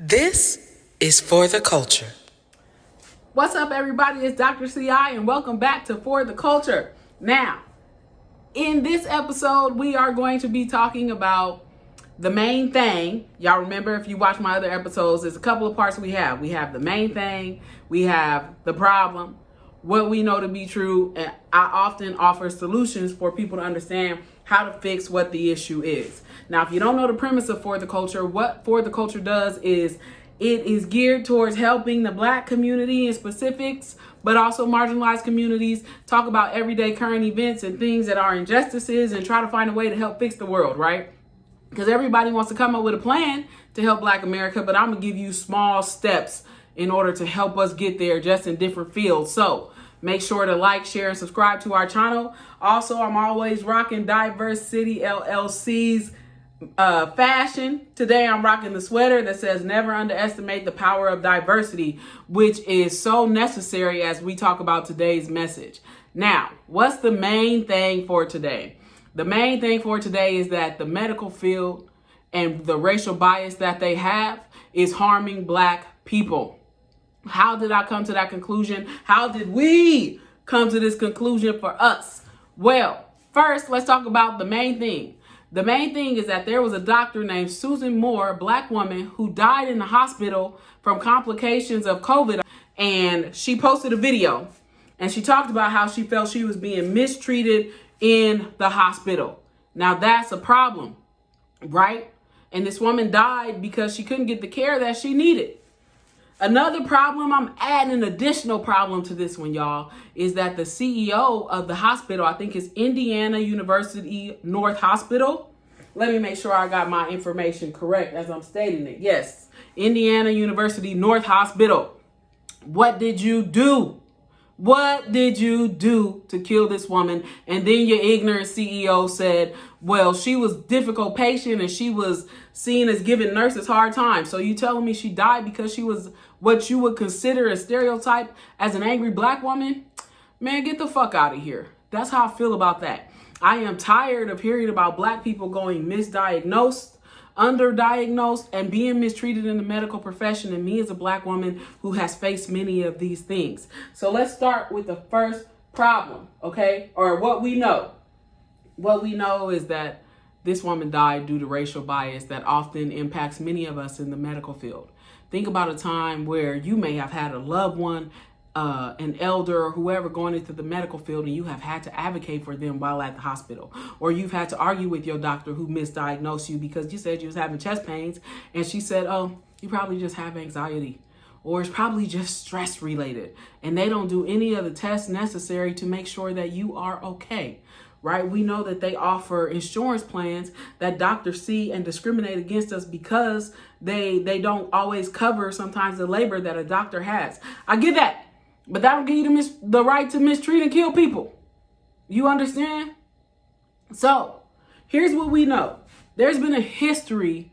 This is For the Culture. What's up, everybody? It's Dr. CI, and welcome back to For the Culture. Now, in this episode, we are going to be talking about the main thing. Y'all remember, if you watch my other episodes, there's a couple of parts we have. We have the main thing, we have the problem, what we know to be true, and I often offer solutions for people to understand how to fix what the issue is. Now, if you don't know the premise of For the Culture, what For the Culture does is it is geared towards helping the Black community in specifics, but also marginalized communities, talk about everyday current events and things that are injustices and try to find a way to help fix the world, right? Because everybody wants to come up with a plan to help Black America, but I'm going to give you small steps in order to help us get there, just in different fields. So make sure to like, share, and subscribe to our channel. Also, I'm always rocking Diverse City LLC's fashion. Today I'm rocking the sweater that says never underestimate the power of diversity, which is so necessary as we talk about today's message. Now, what's the main thing for today? The main thing for today is that the medical field and the racial bias that they have is harming Black people. How did I come to that conclusion? How did we come to this conclusion for us? Well, first, let's talk about the main thing. The main thing is that there was a doctor named Susan Moore, a Black woman, who died in the hospital from complications of COVID. And she posted a video and she talked about how she felt she was being mistreated in the hospital. Now that's a problem, right? And this woman died because she couldn't get the care that she needed. Another problem, I'm adding an additional problem to this one, y'all, is that the CEO of the hospital, I think it's Indiana University North Hospital. Let me make sure I got my information correct as I'm stating it. Yes, Indiana University North Hospital. What did you do? What did you do to kill this woman? And then your ignorant CEO said, well, she was a difficult patient and she was seen as giving nurses hard time. So you telling me she died because she was what you would consider a stereotype as an angry Black woman? Man, get the fuck out of here. That's how I feel about that. I am tired of hearing about Black people going misdiagnosed, underdiagnosed, and being mistreated in the medical profession, and me as a Black woman who has faced many of these things. So let's start with the first problem, okay? Or what we know. What we know is that this woman died due to racial bias that often impacts many of us in the medical field. Think about a time where you may have had a loved one, an elder or whoever going into the medical field, and you have had to advocate for them while at the hospital. Or you've had to argue with your doctor who misdiagnosed you because you said you was having chest pains and she said, oh, you probably just have anxiety, or it's probably just stress related. And they don't do any of the tests necessary to make sure that you are okay. Right? We know that they offer insurance plans that doctors see and discriminate against us because they don't always cover sometimes the labor that a doctor has. I get that, but that don't give you the right to mistreat and kill people. You understand? So here's what we know. There's been a history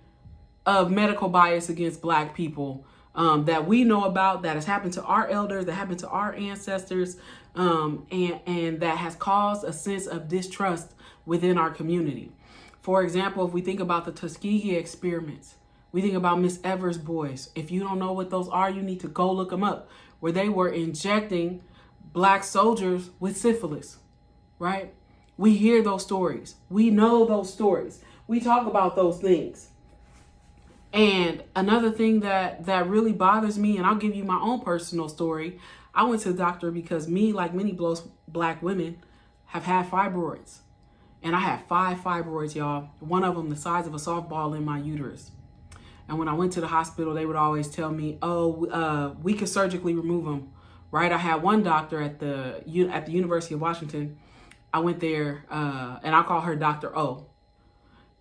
of medical bias against Black people that we know about, that has happened to our elders, that happened to our ancestors, and that has caused a sense of distrust within our community. For example, if we think about the Tuskegee experiments, we think about Miss Evers' boys. If you don't know what those are, you need to go look them up, where they were injecting Black soldiers with syphilis, right? We hear those stories. We know those stories. We talk about those things. And another thing that really bothers me, and I'll give you my own personal story. I went to the doctor because me, like many Black women, have had fibroids. And I had 5 fibroids, y'all. One of them the size of a softball in my uterus. And when I went to the hospital, they would always tell me, oh, we could surgically remove them, right? I had one doctor at the University of Washington. I went there, and I call her Dr. O.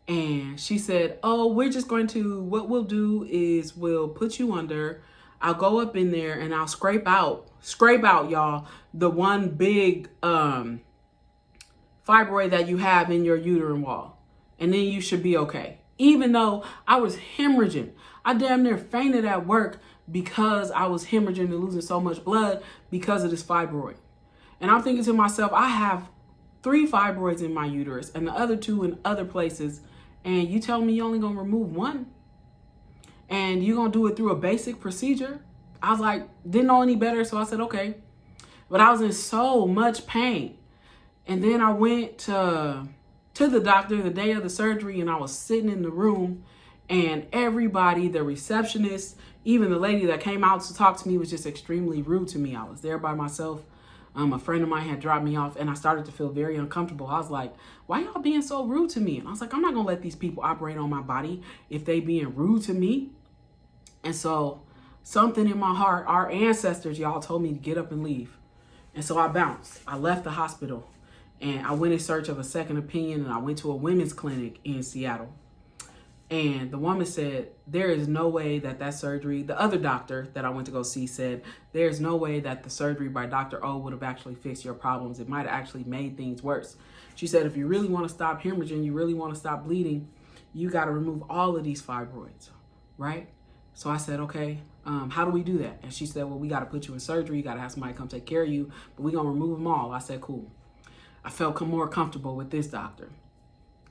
And she said, oh, what we'll do is we'll put you under. I'll go up in there and I'll scrape out, y'all, the one big fibroid that you have in your uterine wall. And then you should be okay. Even though I was hemorrhaging, I damn near fainted at work because I was hemorrhaging and losing so much blood because of this fibroid. And I'm thinking to myself, I have 3 fibroids in my uterus and the other 2 in other places. And you tell me you're only going to remove 1? and you're going to do it through a basic procedure? I was like, didn't know any better. So I said, okay. But I was in so much pain. And then I went to the doctor the day of the surgery, and I was sitting in the room, and everybody, the receptionist, even the lady that came out to talk to me, was just extremely rude to me. I was there by myself. A friend of mine had dropped me off, and I started to feel very uncomfortable. I was like, why y'all being so rude to me? And I was like, I'm not going to let these people operate on my body if they being rude to me. And so something in my heart, our ancestors, y'all, told me to get up and leave. And so I bounced. I left the hospital, and I went in search of a second opinion, and I went to a women's clinic in Seattle. And the woman said, there is no way that surgery, the other doctor that I went to go see said, there's no way that the surgery by Dr. O would have actually fixed your problems. It might have actually made things worse. She said, if you really want to stop hemorrhaging, you really want to stop bleeding, you got to remove all of these fibroids, right? So I said, okay, how do we do that? And she said, well, we got to put you in surgery. You got to have somebody come take care of you, but we're going to remove them all. I said, cool. I felt more comfortable with this doctor.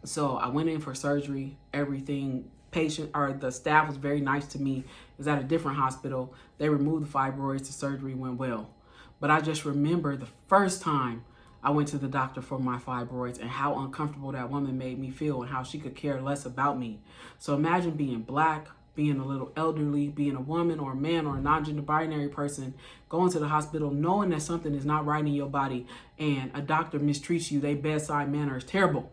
So I went in for surgery. Everything, the staff was very nice to me. It was at a different hospital. They removed the fibroids. The surgery went well. But I just remember the first time I went to the doctor for my fibroids and how uncomfortable that woman made me feel and how she could care less about me. So imagine being Black, being a little elderly, being a woman or a man or a non-gender binary person, going to the hospital knowing that something is not right in your body, and a doctor mistreats you. Their bedside manner is terrible.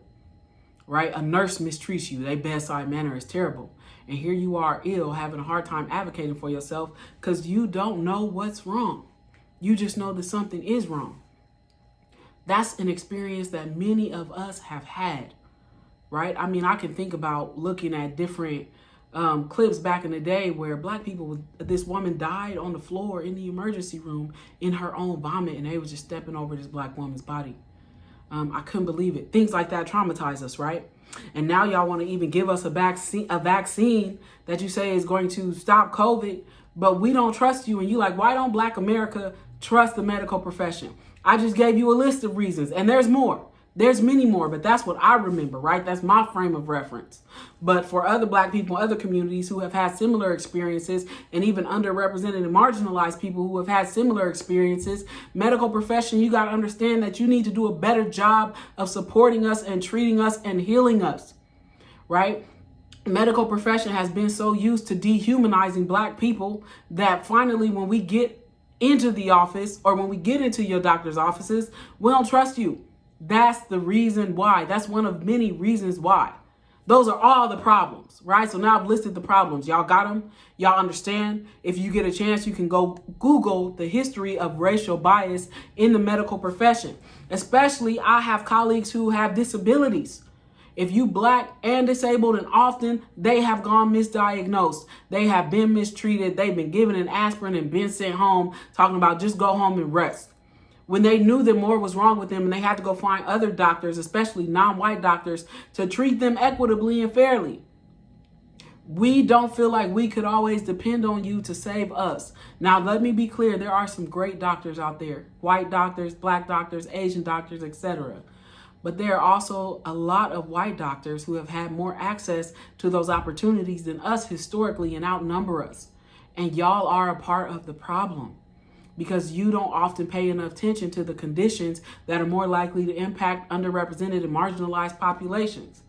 Right? A nurse mistreats you. Their bedside manner is terrible. And here you are ill, having a hard time advocating for yourself because you don't know what's wrong. You just know that something is wrong. That's an experience that many of us have had, right? I mean, I can think about looking at different clips back in the day where Black people, this woman died on the floor in the emergency room in her own vomit, and they was just stepping over this Black woman's body. I couldn't believe it. Things like that traumatize us, right? And now y'all want to even give us a vaccine that you say is going to stop COVID, but we don't trust you. And you like, why don't Black America trust the medical profession? I just gave you a list of reasons, and there's more. There's many more, but that's what I remember, right? That's my frame of reference. But for other Black people, other communities who have had similar experiences, and even underrepresented and marginalized people who have had similar experiences, medical profession, you got to understand that you need to do a better job of supporting us and treating us and healing us, right? Medical profession has been so used to dehumanizing Black people that finally when we get into the office or when we get into your doctor's offices, we don't trust you. That's the reason why. That's one of many reasons why. Those are all the problems, right? So now I've listed the problems. Y'all got them? Y'all understand? If you get a chance, you can go Google the history of racial bias in the medical profession. Especially, I have colleagues who have disabilities. If you Black and disabled, and often they have gone misdiagnosed. They have been mistreated. They've been given an aspirin and been sent home talking about just go home and rest. When they knew that more was wrong with them and they had to go find other doctors, especially non-white doctors, to treat them equitably and fairly. We don't feel like we could always depend on you to save us. Now, let me be clear. There are some great doctors out there. White doctors, Black doctors, Asian doctors, etc. But there are also a lot of white doctors who have had more access to those opportunities than us historically and outnumber us. And y'all are a part of the problem, because you don't often pay enough attention to the conditions that are more likely to impact underrepresented and marginalized populations.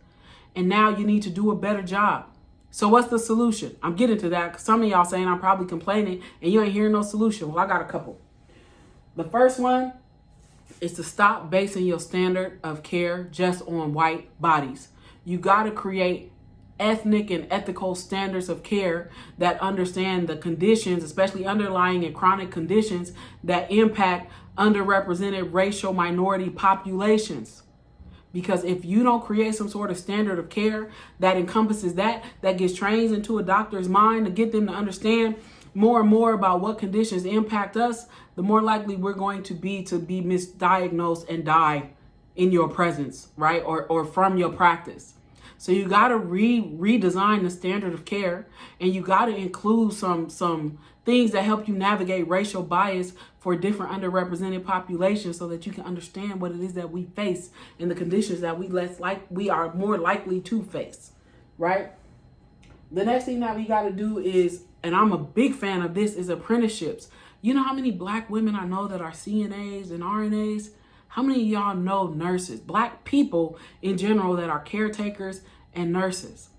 And now you need to do a better job. So what's the solution? I'm getting to that because some of y'all saying I'm probably complaining and you ain't hearing no solution. Well, I got a couple. The first one is to stop basing your standard of care just on white bodies. You got to create ethnic and ethical standards of care that understand the conditions, especially underlying and chronic conditions that impact underrepresented racial minority populations. Because if you don't create some sort of standard of care that encompasses that gets trained into a doctor's mind to get them to understand more and more about what conditions impact us, the more likely we're going to be misdiagnosed and die in your presence, right? Or from your practice. So you got to redesign the standard of care, and you got to include some things that help you navigate racial bias for different underrepresented populations so that you can understand what it is that we face and the conditions that we are more likely to face, right? The next thing that we got to do is, and I'm a big fan of this, is apprenticeships. You know how many black women I know that are CNAs and RNAs? How many of y'all know nurses, black people in general that are caretakers and nurses?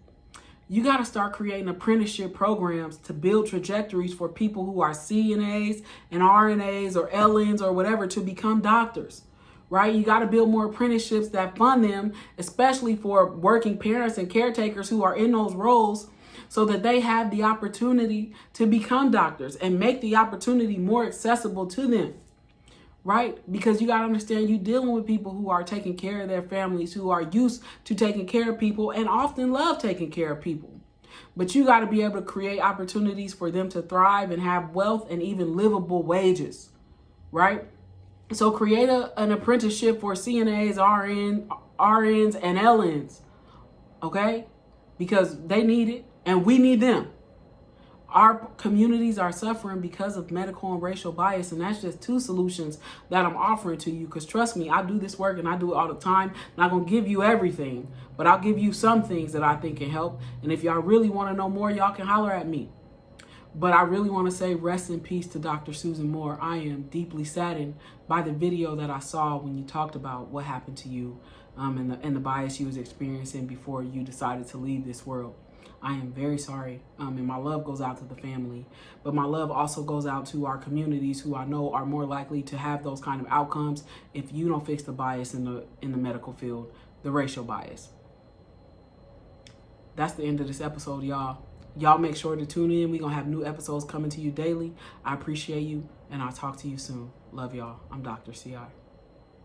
You got to start creating apprenticeship programs to build trajectories for people who are CNAs and RNAs or LNs or whatever to become doctors, right? You got to build more apprenticeships that fund them, especially for working parents and caretakers who are in those roles, so that they have the opportunity to become doctors and make the opportunity more accessible to them. Right? Because you got to understand, you're dealing with people who are taking care of their families, who are used to taking care of people and often love taking care of people. But you got to be able to create opportunities for them to thrive and have wealth and even livable wages. Right? So create an apprenticeship for CNAs, RNs, and LNs. Okay? Because they need it and we need them. Our communities are suffering because of medical and racial bias, and that's just two solutions that I'm offering to you. Because trust me, I do this work and I do it all the time. I'm not going to give you everything, but I'll give you some things that I think can help. And if y'all really want to know more, y'all can holler at me. But I really want to say rest in peace to Dr. Susan Moore. I am deeply saddened by the video that I saw when you talked about what happened to you and the bias you was experiencing before you decided to leave this world. I am very sorry, and my love goes out to the family, but my love also goes out to our communities who I know are more likely to have those kind of outcomes if you don't fix the bias in the medical field, the racial bias. That's the end of this episode, y'all. Y'all make sure to tune in. We're going to have new episodes coming to you daily. I appreciate you, and I'll talk to you soon. Love y'all. I'm Dr. CI.